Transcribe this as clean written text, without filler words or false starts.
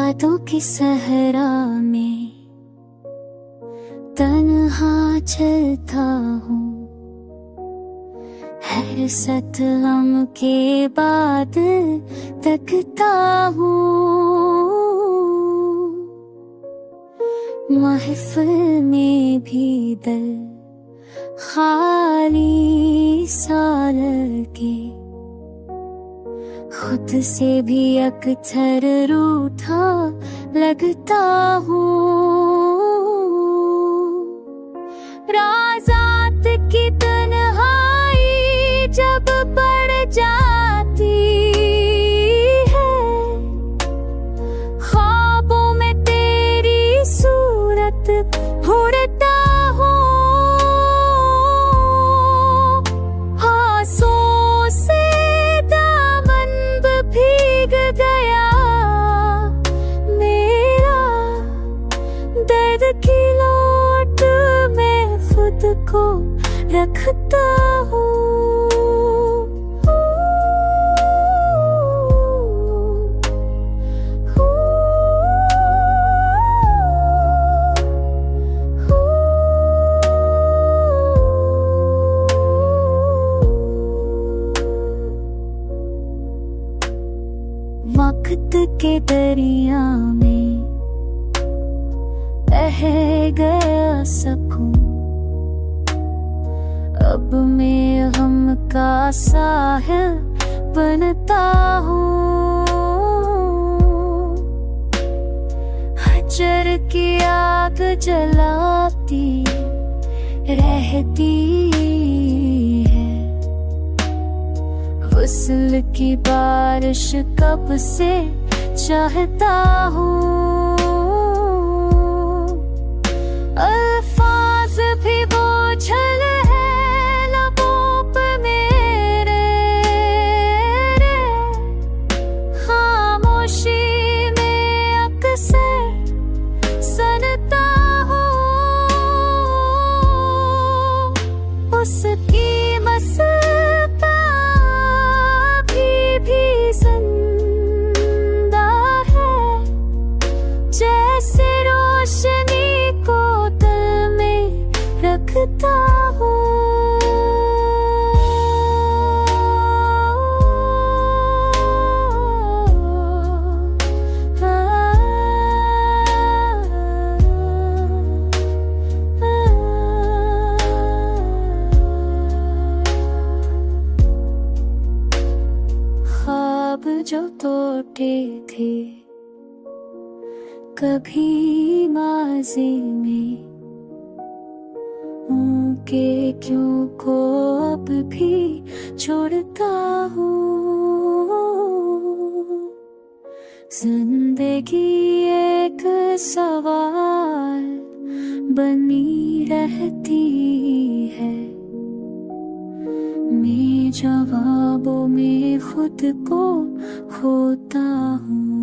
यादों की सहरा में तन्हा चलता हूँ। हर सतगम के बाद तकता हूँ। महफिल में भी दिल खाली सा लगे, खुद से भी अक्सर रूठा लगता हूँ। राज़ात की तन्हाई जब बढ़ जाती है, ख्वाबों में तेरी सूरत ढूंढता हूँ। आंसुओं से दामन भीग गया मेरा, दर्द की लोट में खुद को रखता हूँ। वक्त के दरिया में बह गया सकूं, अब मैं गम का साहिल बनता हूँ। हजर की आग जलाती रहती है, वस्ल की बारिश कब से चाहता हूँ। अल्फाज भी बोझल है लबों पे मेरे, खामोशी में अक्सर सनता हूँ। उसकी मस्ता भी जिंदा है, जैसे रोशनी को दिल में रखता हूँ। ख्वाब जो टूटे थे कभी माज़ी में, उनके क्यों को अब भी छोड़ता हूँ। जिंदगी एक सवाल बनी रहती है, मैं जवाबों में खुद को खोता हूँ।